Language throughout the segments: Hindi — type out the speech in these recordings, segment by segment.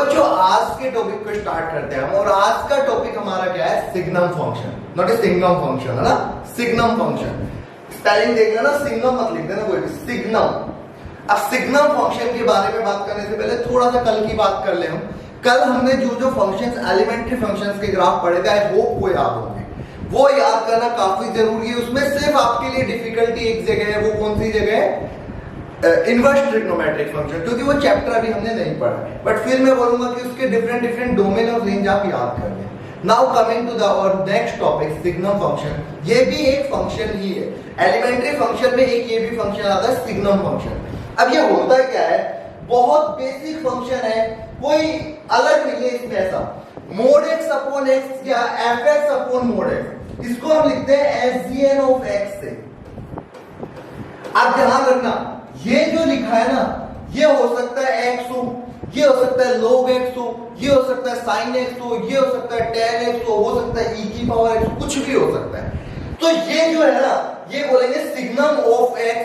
बच्चों आज के टॉपिक को स्टार्ट करते हैं हम, और आज का टॉपिक हमारा क्या है? Signum function, not a signum function, है ना, सिग्नम फंक्शन। स्पेलिंग देख लेना, सिग्नम मत लिख देना कोई भी, सिग्नम। अब सिग्नम फंक्शन के बारे में बात करने से पहले थोड़ा सा कल की बात कर ले हम। कल हमने जो फंक्शंस, एलिमेंट्री फंक्शंस के ग्राफ पढ़े थे, आई होप वो याद होंगे। वो याद करना काफी जरूरी है। उसमें सिर्फ आपके लिए डिफिकल्टी एक जगह है, वो कौन सी जगह है? इनवर्स ट्रिग्नोमेट्रिक फंक्शन, क्योंकि वो चैप्टर अभी हमने नहीं पढ़ा, बट फिर मैं बोलूंगा कि उसके डिफरेंट डोमेन और रेंज आप याद कर लें। Now coming to the our next topic, signum function. ये भी एक फंक्शन ही है। एलिमेंट्री फंक्शन में एक ये भी फंक्शन आता है, सिग्नम फंक्शन। अब ये होता क्या है? बहुत बेसिक फंक्शन है, कोई अलग नहीं है इसमें ऐसा। मोड एक्स अपॉन एक्स या F x upon mode x, इसको हम लिखते हैं एसजीएन ऑफ एक्स से। अब ध्यान रखना, ये जो लिखा है ना, ये हो सकता है एक्स हो, ये हो सकता है log x हो, ये हो सकता है sin x हो, ये हो सकता है tan x हो सकता है e की पावर x, कुछ भी हो सकता है। तो ये जो है ना, ये बोलेंगे signum of x,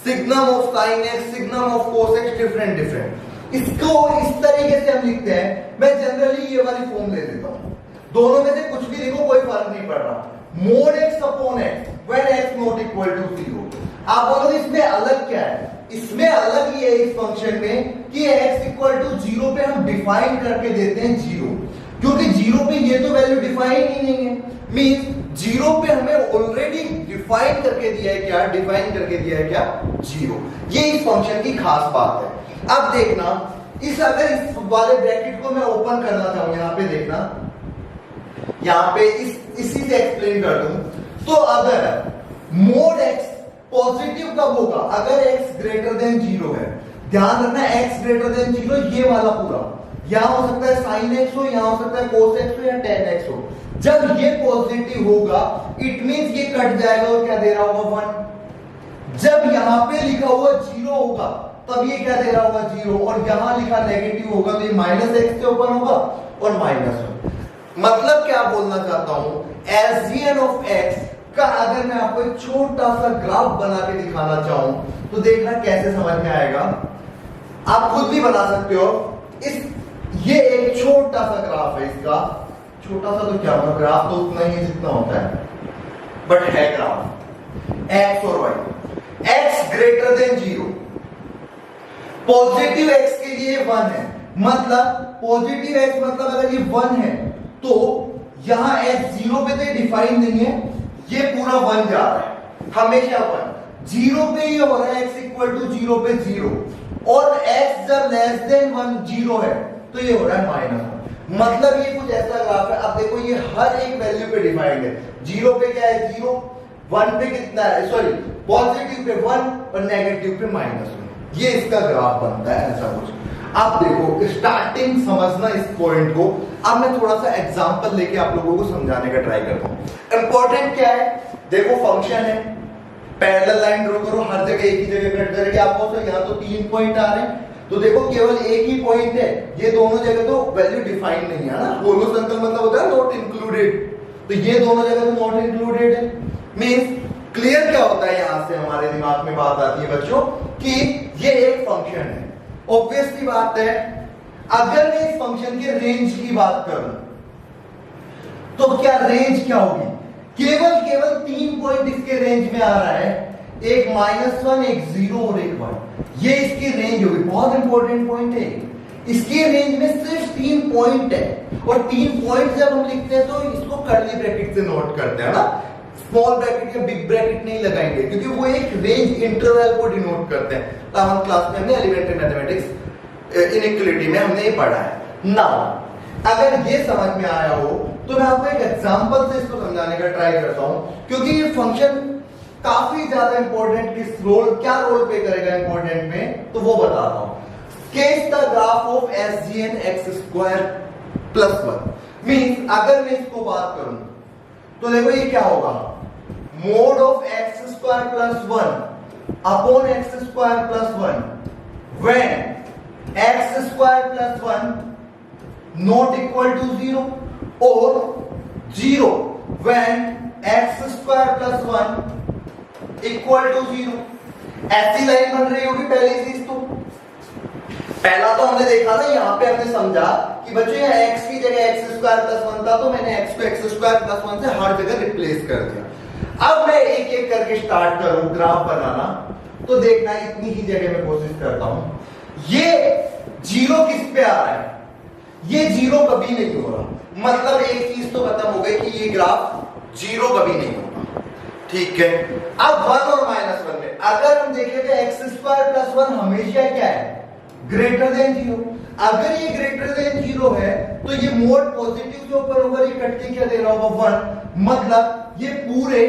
signum of sin x, signum of cos x, different. इसको इस तरीके से हम लिखते हैं। मैं जनरली ये वाली फॉर्म ले देता हूं, दोनों में से कुछ भी लिखो, कोई फर्क नहीं पड़ रहा। Mod x upon x when x not equal to 0। आप बोलोगे इसमें अलग क्या है? इसमें अलग ये है इस फंक्शन में कि x इक्वल टू 0 पे हम डिफाइन करके देते हैं 0, क्योंकि 0 पे ये तो वैल्यू डिफाइन ही नहीं है। मींस 0 पे हमें ऑलरेडी डिफाइन करके दिया है क्या? डिफाइन करके दिया है क्या? 0। ये इस फंक्शन की खास बात है। अब देखना, अगर इस वाले ब्रैकेट को मैं ओपन करना चाहूं, यहां पे देखना, यहां पे इसी से एक्सप्लेन कर दूं, तो अगर मोड x पॉजिटिव कब होगा? अगर x ग्रेटर देन 0 है। ध्यान रखना, x ग्रेटर देन 0, ये वाला पूरा, यहां हो सकता है sin x हो, यहां हो सकता है cos x हो या tan x हो। जब ये पॉजिटिव होगा, इट मींस ये कट जाएगा और क्या दे रहा होगा? 1। जब यहां पे लिखा हुआ 0 होगा, तब ये क्या दे रहा होगा? 0। और यहां लिखा नेगेटिव होगा, तो ये -x से ओपन होगा और -1। मतलब क्या बोलना चाहता हूं, एसजीएन ऑफ x का अगर मैं आपको एक छोटा सा ग्राफ बना के दिखाना चाहूं, तो देखना कैसे समझ में आएगा। आप खुद भी बना सकते हो। ये एक छोटा सा ग्राफ है। इसका छोटा सा तो क्या होगा, ग्राफ तो उतना ही जितना होता है, बट है ग्राफ x और y। x greater than 0, positive x के लिए 1 है। मतलब पॉजिटिव x मतलब अगर ये 1 है, तो यहां x 0 पे तो डिफाइन नहीं है, ये पूरा 1 जा रहा है, हमेशा 1। 0 पे ये हो रहा है x इक्वल टू 0 पे 0, और x जब लेस देन 1 0 है, तो ये हो रहा है -1। मतलब ये कुछ ऐसा ग्राफ है। अब देखो, ये हर एक वैल्यू पे डिफाइंड है। 0 पे क्या है? 0। 1 पे कितना है? सॉरी, पॉजिटिव पे 1 और नेगेटिव पे -1। ये इसका ग्राफ बनता है ऐसा कुछ। अब देखो, स्टार्टिंग समझना इस पॉइंट को। अब मैं थोड़ा सा एग्जांपल लेके आप लोगों को समझाने का ट्राई करता हूं। इंपॉर्टेंट क्या है? देखो, फंक्शन है, पैरेलल लाइन ड्रॉ करो, हर जगह एक ही जगह कट करेंगे आपको। तो यहां तो 3 पॉइंट आ रहे हैं, तो देखो केवल एक ही पॉइंट है, ये दोनों जगह तो वैल्यू डिफाइन नहीं है ना। होलो सर्कल मतलब होता है नॉट इंक्लूडेड, तो ये दोनों जगह तो नॉट इंक्लूडेड है। मींस क्लियर क्या होता है? यहां से हमारे दिमाग में बात आती है बच्चों कि ये एक फंक्शन है। ऑब्वियसली बात है, अगर मैं इस फंक्शन के रेंज की बात करूं, तो क्या रेंज क्या होगी? केवल 3 पॉइंट इसके रेंज में आ रहा है, एक -1, एक 0 और एक 1। ये इसकी रेंज होगी। बहुत इंपॉर्टेंट पॉइंट है। इसकी रेंज में सिर्फ 3 पॉइंट है, और 3 पॉइंट जब हम लिखते हैं तो इसको कर्ली ब्रैकेट से नोट करते हैं ना, स्मॉल ब्रैकेट या बिग ब्रैकेट नहीं लगाएंगे, क्योंकि वो एक रेंज इंटरवल को डिनोट करते हैं। तो हम क्लास में हमने एलिमेंट्री मैथमेटिक्स इनइक्वालिटी में हमने ये पढ़ा है। नाउ अगर ये समझ में आया हो, तो मैं आपको एक एग्जांपल से इसको समझाने का ट्राई करता हूं, क्योंकि ये फंक्शन काफी ज्यादा इंपॉर्टेंट, क्या रोल प्ले करेगा इंपॉर्टेंट में, तो वो बताता हूं। Sketch the graph of SGN x² + 1। Means अगर मैं इसको बात करूं, तो देखो ये क्या होगा? Mod of x² + 1 upon x² + 1 when x² + 1 not equal to 0, और 0 व्हेन x² + 1 इक्वल टू 0। ऐसी लाइन बन रही होगी पहले से। तो पहला तो हमने देखा ना, यहां पे हमने समझा कि बच्चों यहाँ x की जगह x स्क्वायर प्लस 1 था, तो मैंने x को x स्क्वायर प्लस 1 से हर जगह रिप्लेस कर दिया। अब मैं एक एक करके स्टार्ट करूं ग्राफ बनाना, तो देखना इतनी ही जगह में कोशिश करता हूं। ये जीरो किस पे आ रहा है? ये जीरो कभी नहीं हो रहा, मतलब एक चीज तो खत्म हो गई कि ये ग्राफ जीरो कभी नहीं होगा। ठीक है, अब 1 और -1 में अगर हम देखें तो x स्क्वायर प्लस 1 हमेशा क्या है? Greater than zero. अगर ये ग्रेटर देन जीरो है तो ये मोड पॉजिटिव के ऊपर होगा, ये कट के क्या दे रहा होगा? 1। मतलब ये पूरे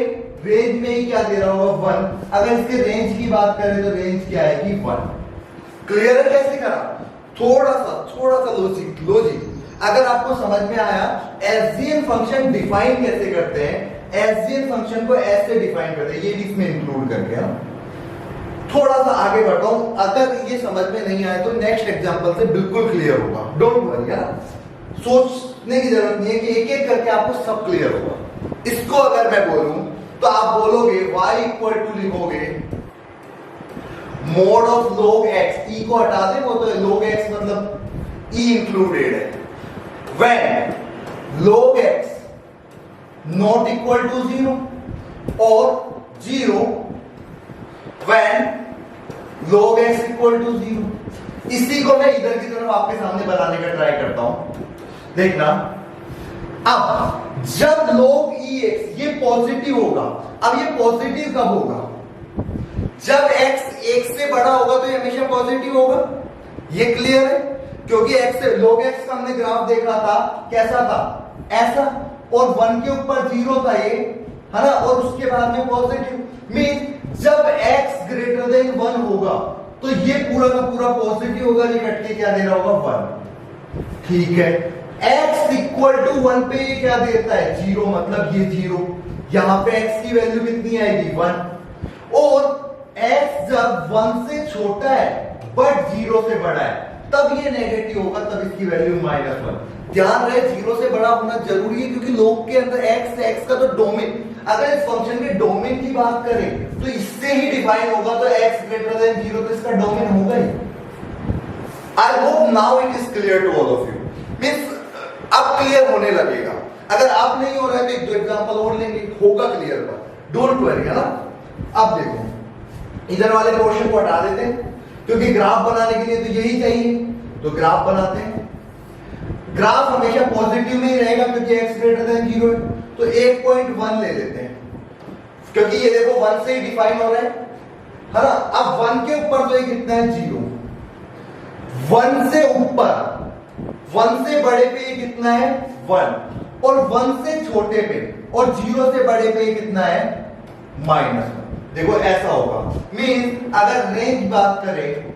रेंज में ही क्या दे रहा होगा? 1। अगर इसके रेंज की बात करें तो रेंज क्या आएगी? 1। क्लियर है कैसे करा? थोड़ा सा लॉजिक अगर आपको समझ में आया। एसजीएन फंक्शन डिफाइन कैसे करते हैं? एसजीएन फंक्शन को ऐसे डिफाइन करते हैं, ये भी इसमें इंक्लूड करके ना। थोड़ा सा आगे बढ़ता हूं, अगर ये समझ में नहीं आया तो नेक्स्ट एग्जांपल से बिल्कुल क्लियर होगा, डोंट वरी यार, सोचने की जरूरत नहीं है कि एक एक करके आपको सब क्लियर होगा। इसको अगर मैं बोलूं तो आप बोलोगे y इक्वल टू लिखोगे mode of log x, e को हटा दें, वो तो log x मतलब e इंक्लूडेड है। when log x not equal to 0 और 0 when log x equal to 0। इसी को मैं इधर की तरफ आपके सामने बनाने का ट्राई करता हूं, देखना। अब जब log ex ये पॉजिटिव होगा, अब ये पॉजिटिव कब होगा? जब x 1 से बड़ा होगा तो ये हमेशा पॉजिटिव होगा, ये क्लियर है? क्योंकि x से log x का हमने ग्राफ देखा था, कैसा था? ऐसा, और 1 के ऊपर 0 था ये, है ना, और उसके बाद में पॉजिटिव। मीन जब x ग्रेटर देन 1 होगा तो ये पूरा का पूरा पॉजिटिव होगा, ये कट के क्या दे रहा होगा? 1। ठीक है, x इक्वल टू 1 पे ये क्या देता है? 0, मतलब ये 0। यहां पे x की वैल्यू कितनी आएगी? 1। और x जब 1 से छोटा है बट 0 से बड़ा है तब ये नेगेटिव होगा, तब इसकी वैल्यू -1। ध्यान रहे 0 से बड़ा होना जरूरी है, क्योंकि लोग के अंदर x का तो डोमेन, अगर इस फंक्शन के डोमेन की बात करें तो इससे ही डिफाइन होगा, तो x ग्रेटर देन 0 तो इसका डोमेन होगा ही। I hope now it is clear to all of you. Means अब क्लियर होने लगेगा। अगर आप नहीं हो रहा है तो एक दो एग्जांपल और लेंगे, होगा क्लियर का, डोंट वरी, है ना। अब देखो, इधर वाले पोर्शन को हटा देते हैं, क्योंकि ग्राफ बनाने के लिए तो यही चाहिए, तो ग्राफ बनाते हैं। ग्राफ हमेशा पॉजिटिव में ही रहेगा क्योंकि x ग्रेटर देन 0 है, तो 1.1 ले लेते हैं, क्योंकि ये देखो 1 से ही डिफाइन हो रहा है ना। अब 1 के ऊपर तो ये कितना है? 0। 1 से ऊपर, 1 से बड़े पे ये कितना है? 1। और 1 से छोटे पे और 0 से बड़े पे ये कितना है? -1। देखो ऐसा होगा। मीन अगर रेंज बात करें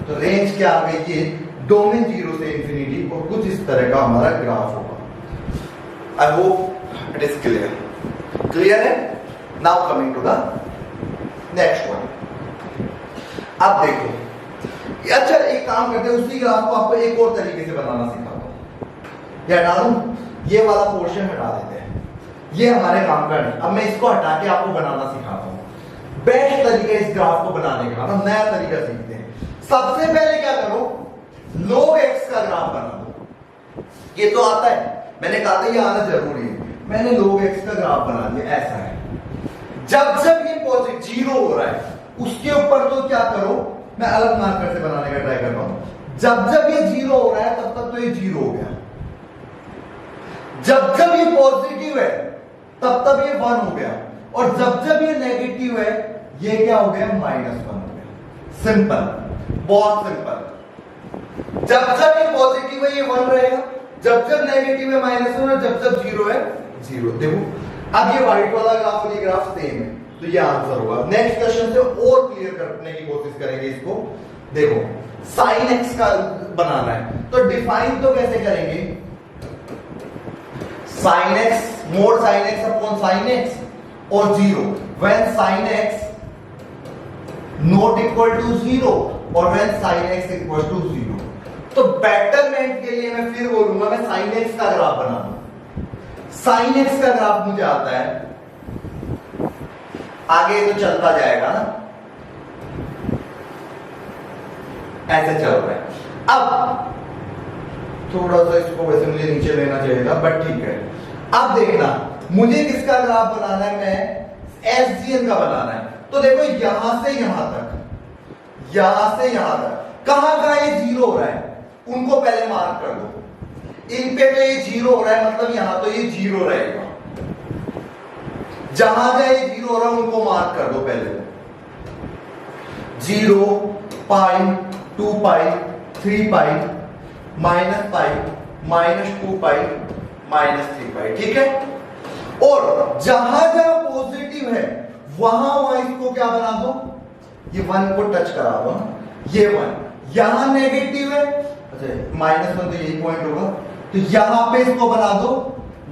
तो रेंज क्या आ गई? ये डोमेन 0 से इंफिनिटी, और कुछ इस तरह का हमारा ग्राफ होगा। I hope it is clear. Clear है? Now coming to the next one. अब देखो, अच्छा एक काम करते हैं, उसी ग्राफ को आपको एक और तरीके से बनाना सिखाता हूं। क्या डालूं? ये वाला पोर्शन हटा देते हैं, ये हमारे काम का नहीं। अब मैं इसको हटा के आपको बनाना सिखाता हूं। बेस्ट तरीका इस ग्राफ को बनाने का, हम नया तरीका सीखते हैं। सबसे पहले क्या करो? log x का ग्राफ बना दो। ये तो आता है, मैंने कहा था ये आना जरूरी है। मैंने log x का ग्राफ बना दिया, ऐसा है। जब जब ये पॉजिटिव 0 हो रहा है उसके ऊपर तो क्या करो, मैं अलग मार्कर से बनाने का ट्राई कर रहा हूं। जब जब ये 0 हो रहा है तब तक तो ये 0 हो गया। जब जब ये पॉजिटिव है तब तब ये 1 हो गया, और जब जब ये नेगेटिव है ये क्या हो गया? -1 हो गया। सिंपल, बहुत सिंपल। जब जब ये पॉजिटिव है ये 1 रहेगा, जब जब नेगेटिव है -1, और जब जब 0 है 0। देखो अब ये व्हाइट वाला ग्राफ और ये ग्राफ सेम है, तो ये आंसर होगा। नेक्स्ट क्वेश्चन से और क्लियर करने की कोशिश करेंगे इसको। देखो sin x का बनाना है, तो डिफाइन तो कैसे करेंगे? sin x mod sin x upon sin x और 0 when sin x not equal to 0 और when sin x equal to 0। तो बेटरमेंट के लिए मैं फिर बोलूंगा, मैं sin x का ग्राफ बना दूं। sin x का ग्राफ मुझे आता है, आगे तो चलता जाएगा ना। ऐसे चल रहा है। अब थोड़ा सा इसको वैसे मुझे नीचे लेना चाहिए था, बट ठीक है। अब देखना, मुझे किसका ग्राफ बनाना है, मैं एसजीएन का बनाना है। तो देखो यहां से यहां तक, यहां से यहां तक कहां कहां ये जीरो हो रहा है, उनको पहले मार्क कर दो। इन पे तो ये जीरो हो रहा है, मतलब यहां तो ये जीरो रहेगा। जहां जहां ये जीरो हो रहा है उनको मार्क कर दो पहले। 0, पाई, 2 पाई, 3 पाई, माइनस पाई, -2 पाई, -3 पाई, ठीक है। और जहां जहां पॉजिटिव है वहां इसको क्या बना दो, ये 1 को टच करा दो, ये 1। यहां नेगेटिव है, अच्छा -1 तो यही पॉइंट होगा, तो यहां पे इसको बना दो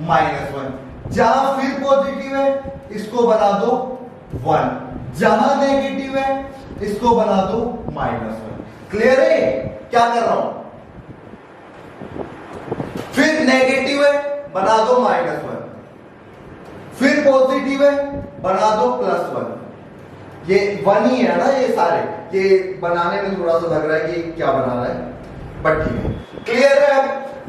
-1। जहां फिर पॉजिटिव है इसको बना दो 1, जहां नेगेटिव है इसको बना दो -1। क्लियर है क्या कर रहा हूं? फिर नेगेटिव है बना दो -1, फिर पॉजिटिव है बना दो +1। ये 1 ही है ना, ये सारे, ये बनाने में थोड़ा सा लग रहा है कि क्या बना रहा है, बट ठीक है। क्लियर है?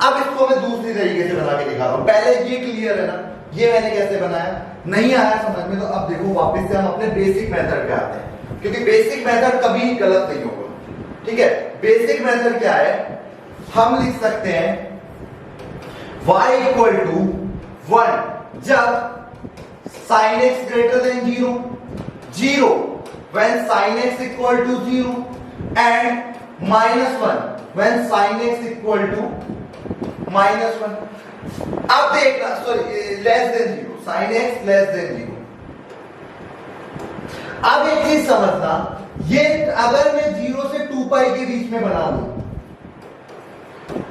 अब इसको मैं दूसरी तरीके से बना के दिखा रहा हूं। पहले ये क्लियर है ना, ये मैंने कैसे बनाया, नहीं आया समझ में, तो अब देखो वापस से हम अपने बेसिक मेथड पे आते हैं, क्योंकि बेसिक मेथड कभी गलत नहीं होगा, ठीक है। बेसिक मेथड क्या है, हम लिख सकते हैं y = 1 जब sin x greater than 0, 0 when sin x equal to 0, and -1 when sin x equal to -1। अब देखना, sorry less than 0, sin x less than 0। अब एक चीज समझना, ये अगर मैं 0 से 2 पाई के बीच में बना दूं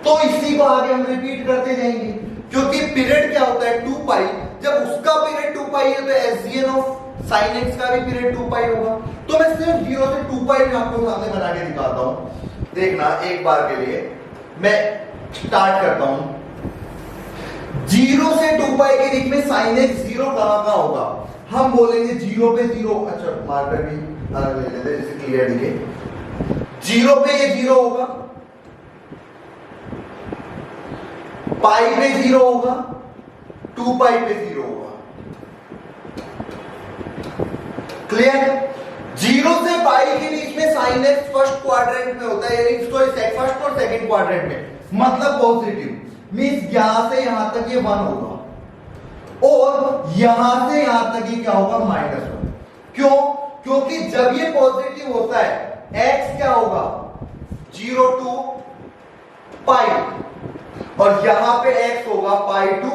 तो इसी को आगे हम रिपीट करते जाएंगे, क्योंकि पीरियड क्या होता है 2 पाई। जब उसका पीरियड 2 पाई है तो एसजीएन ऑफ साइन एक्स का भी पीरियड 2 पाई होगा। तो मैं सिर्फ 0 से 2 पाई में आपको सामने बना के दिखाता हूं। देखना एक बार के लिए, मैं स्टार्ट करता हूं। 0 से 2 पाई के बीच में साइन एक्स 0 कहां होगा, हम बोलेंगे 0 पे 0। अच्छा मार्कर भी अलग ले लेते हैं, जैसे क्लियर दिखे। 0 पे ये 0 होगा, पाई पे 0 होगा, 2 पाई पे 0 होगा। क्लियर? 0 से पाई के बीच में साइन एक्स फर्स्ट क्वाड्रेंट में होता है, यानी फर्स्ट और सेकंड क्वाड्रेंट में, मतलब पॉजिटिव। मींस यहां से यहां तक ये 1 होगा और यहां से यहां तक ये क्या होगा, -1। क्यों? क्योंकि जब ये पॉजिटिव होता है x क्या होगा, 0 to पाई, और यहां पे x होगा पाई टू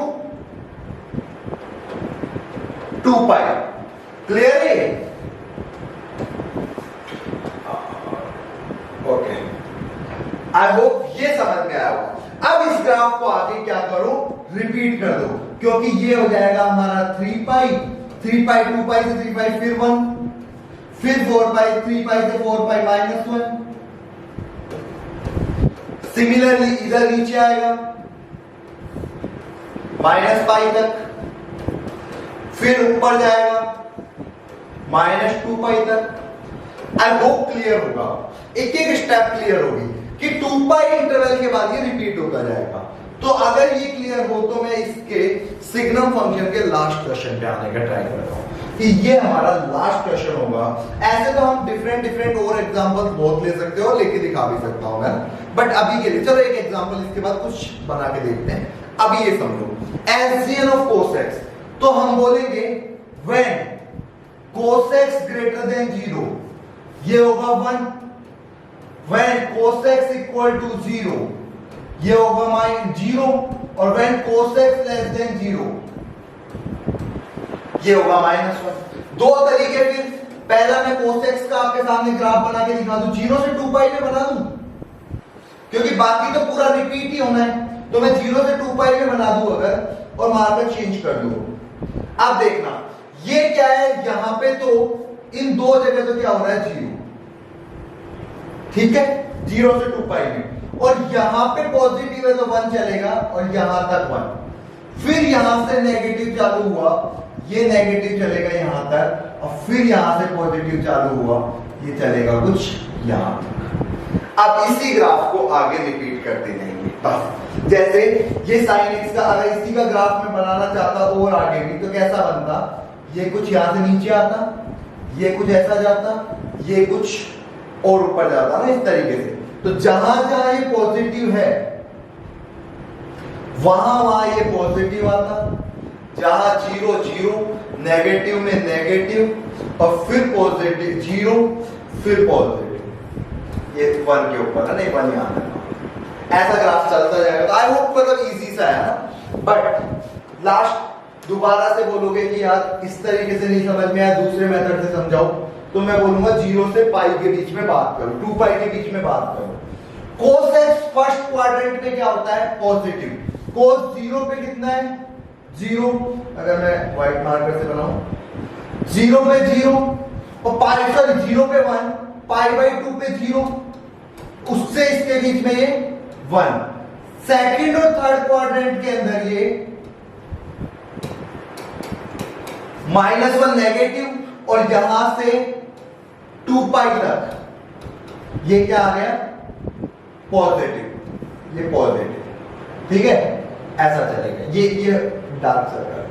2 पाई। क्लियर है? ओके, आई होप ये समझ में आया होगा। अब इस ग्राफ को आगे क्या करो, रिपीट कर दो, क्योंकि ये हो जाएगा हमारा 3 पाई, 3 पाई 2 पाई से 3 पाई, फिर 1, फिर 4 पाई, 3 पाई से 4 पाई -1। सिमिलरली इधर नीचे आएगा -पाई तक, फिर ऊपर जाएगा -2 पाई तक। आई होप क्लियर होगा, एक एक स्टेप क्लियर होगी कि 2 पाई इंटरवल के बाद ये रिपीट होता जाएगा। तो अगर ये क्लियर हो तो मैं इसके सिग्नम फंक्शन के लास्ट क्वेश्चन पे आने का ट्राई करता हूं कि ये हमारा लास्ट क्वेश्चन होगा। ऐसे तो हम डिफरेंट और एग्जांपल्स बहुत ले सकते हो, लेके दिखा भी सकता हूं मैं, बट अभी के लिए चलो एक एग्जांपल, इसके बाद कुछ बना के देखते हैं। अभी ये समझो एसजीएन ऑफ cos x, तो हम बोलेंगे when cos x greater than 0, ये होगा 1। When cos x equal to 0, ये होगा -0, और when cos x less than 0, ये होगा -1। दो तरीके, फिर पहला मैं cos x का आपके सामने ग्राफ बना के दिखा दूं, 0 से 2 पाई में बना दूं, क्योंकि बाकी तो पूरा रिपीट ही होना है। तो मैं 0 से 2 पाई में बना दूं अगर, और मार्कर चेंज कर दूं। अब देखना ये क्या है, यहां पे तो इन दो जगह तो क्या हो रहा है, 0, ठीक है, 0 से 2 पाई में, और यहां पे पॉजिटिव है तो 1 चलेगा, और यहां तक 1। फिर यहां से नेगेटिव चालू हुआ, ये नेगेटिव चलेगा यहां तक, और फिर यहां से पॉजिटिव चालू हुआ, ये चलेगा कुछ यहां तक। अब इसी ग्राफ को आगे रिपीट करते जाएंगे बस। जैसे ये sin x का अगर इसी का ग्राफ में बनाना चाहता और आगे भी तो कैसा बनता, ये कुछ यहां से नीचे आता, ये कुछ ऐसा जाता, ये कुछ और ऊपर जाता ना इस तरीके से। तो जहां जहां ये पॉजिटिव है वहां वहां ये पॉजिटिव आता, जहां 0 0 नेगेटिव में नेगेटिव और फिर पॉजिटिव 0 फिर पॉजिटिव, ये 1 के ऊपर है, नहीं 1 यहां है। ऐसा ग्राफ चलता जाएगा। तो आई होप मतलब इजी सा है ना। बट लास्ट दोबारा से बोलोगे कि यार इस तरीके से नहीं समझ में आया, दूसरे मेथड से समझाओ, तो मैं बोलूंगा 0 से पाई के बीच में बात करो, 2 पाई के बीच में बात करो। cos x फर्स्ट क्वाड्रेंट में क्या होता है, पॉजिटिव। cos 0 पे कितना है, 0। अगर मैं व्हाइट मार्कर से बनाऊं, 0 पे 0 और पाई सॉरी 0 पे 1, पाई बाई 2 पे 0, उससे इसके बीच में ये 1। सेकंड और थर्ड क्वाड्रेंट के अंदर ये -1 नेगेटिव और यहां से 2 पाई तक ये क्या आ गया, पॉजिटिव, ये पॉजिटिव। ठीक है, ऐसा चलेगा। ये डार्क सर्कल।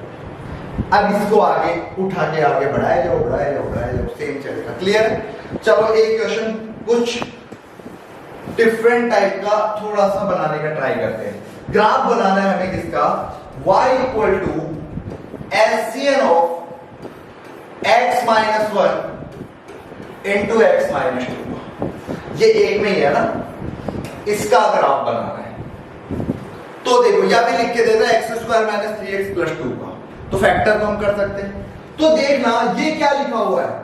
अब इसको आगे उठा के आगे बढ़ाए जाओ, बढ़ाए जाओ, बढ़ाए जाओ, सेम चलेगा। क्लियर? चलो एक क्वेश्चन कुछ डिफरेंट टाइप का थोड़ा सा बनाने का ट्राई करते हैं। ग्राफ बनाना है हमें किसका, y equal to LCM of x minus 1 into x minus 2। ये एक में ही है ना, इसका ग्राफ बनाना है। तो देखो या भी लिख के देना x square minus 3x plus 2 का, तो फैक्टर तो हम कर सकते हैं। तो देखना ये क्या लिखा हुआ है,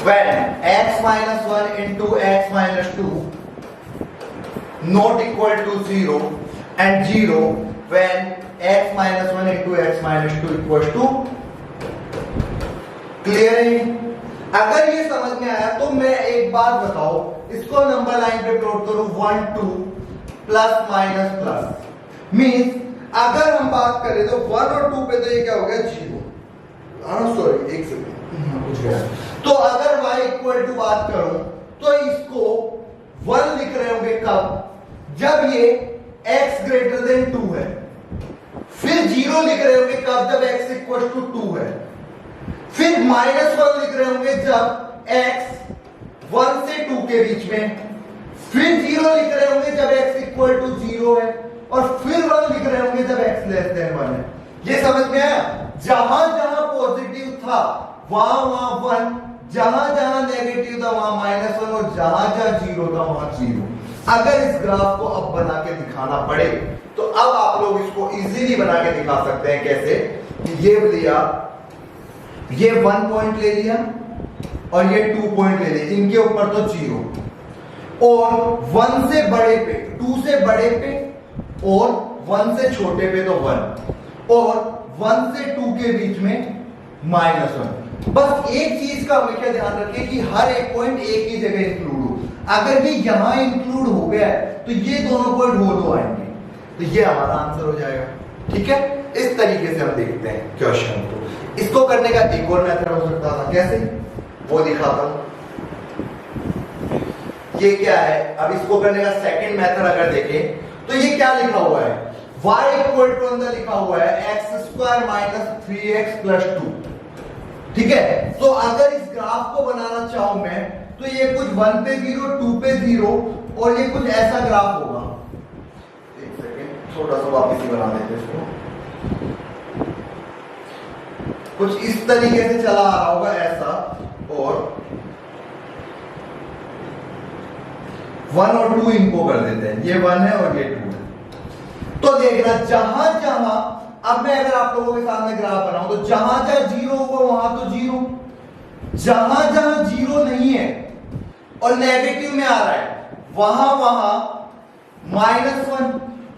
when x minus 1 into x minus 2 not equal to 0 and 0 when x minus 1 into x minus 2 equals to। Clear है? अगर ये समझ में आया तो मैं एक बात बताओ, इसको नंबर लाइन पे प्लॉट करूं 1 2 प्लस माइनस प्लस। मींस अगर हम बात करें तो 1 और 2 पे तो ये क्या हो गया, 0। सॉरी एक सेकंड, कुछ गया। तो अगर y इक्वल टू बात करूं तो इसको 1 लिख रहे होंगे कब, जब ये x ग्रेटर देन 2 है। फिर 0 लिख रहे होंगे कब, जब x इक्वल टू 2 है। फिर -1 लिख रहे होंगे जब x 1 से 2 के बीच में। फिर 0 लिख रहे होंगे जब x इक्वल टू 0 है। और फिर 1 लिख रहे होंगे जब x लेस देन 1 है। ये समझ में आया? जहां जहां पॉजिटिव था वहां वहां 1, जहां जहां नेगेटिव था वहां -1 और जहां जहां 0 था वहां 0। अगर इस ग्राफ को अब बना के दिखाना पड़े तो अब आप लोग इसको इजीली बना के दिखा सकते हैं। कैसे? ये लिया, ये 1 पॉइंट ले लिया और ये 2 पॉइंट ले लिया, इनके ऊपर तो 0 और 1 से बड़े पे, 2 से बड़े पे और 1 से छोटे पे तो 1 और 1 से 2 के बीच में -1। बस एक चीज का हमेशा ध्यान रखें कि हर एक पॉइंट एक ही जगह इंक्लूड हो। अगर ये यहां इंक्लूड हो गया है तो ये दोनों पॉइंट हो आएंगे, तो ये हमारा आंसर हो जाएगा। ठीक है, इस तरीके से हम देखते हैं क्वेश्चन को। इसको करने का एक और मेथड हो सकता था, कैसे वो दिखाता हूं। ये क्या है, अब इसको करने का सेकंड मेथड अगर देखें तो ये क्या लिखा हुआ है, y इक्वल टू अंदर लिखा हुआ है x square minus 3x plus 2। ठीक है, तो अगर इस ग्राफ को बनाना चाहूं मैं तो ये कुछ 1 पे 0 2 पे 0 और ये कुछ ऐसा ग्राफ होगा। एक सेकेंड, थोड़ा सा वापस ही बना देते इसको। कुछ इस तरीके से चला आ रहा होगा ऐसा, और 1 और 2 इनको कर देते हैं, ये 1 है और ये 2 है। तो देखना जहां जहां, अब मैं अगर आप लोगों के सामने ग्राफ बनाऊं तो जहां जहां 0 होगा वहां तो 0, जहां जहां 0 नहीं है और नेगेटिव में आ रहा है वहां वहां -1,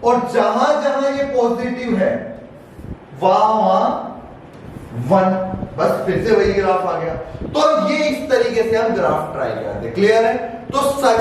और जहां जहां ये पॉजिटिव है वहां वहां 1। बस फिर से वही ग्राफ आ गया। तो ये इस तरीके से हम ग्राफ ट्राई करते हैं। क्लियर है? तो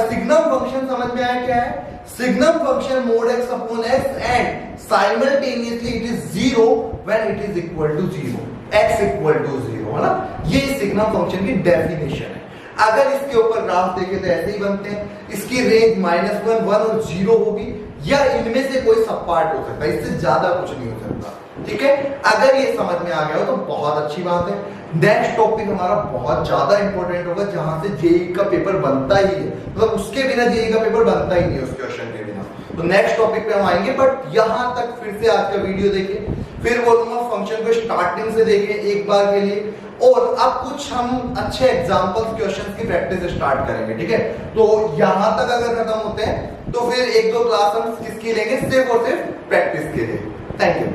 सिग्नम फंक्शन समझ में आया क्या है? Signum function mod x upon x and simultaneously it is 0 when it is equal to 0, x equal to 0, है ना? ये सिग्नम फंक्शन की डेफिनेशन है। अगर इसके ऊपर ग्राफ देखें तो ऐसे ही बनते हैं, इसकी रेंज -1, 1 और 0 होगी, या इनमें से कोई सब पार्ट हो सकता है, इससे ज्यादा कुछ नहीं हो सकता। ठीक है, अगर ये समझ में आ गया हो तो बहुत अच्छी बात है। नेक्स्ट टॉपिक हमारा बहुत ज्यादा इंपॉर्टेंट होगा, जहां से जेई का पेपर बनता ही है, मतलब उसके बिना जेई का पेपर बनता ही नहीं है, उस क्वेश्चन के बिना। तो नेक्स्ट टॉपिक पे हम आएंगे, बट यहां तक फिर से आज का वीडियो देखें, फिर बोलूंगा फंक्शन को स्टार्टिंग से देखें एक बार के लिए, और अब कुछ हम अच्छे एग्जांपल्स क्वेश्चंस की प्रैक्टिस स्टार्ट करेंगे। ठीक है, तो यहां तक अगर खत्म होते हैं तो फिर 1-2 क्लास हम किसकी लेंगे? सिर्फ और सिर्फ प्रैक्टिस के लिए। Thank you.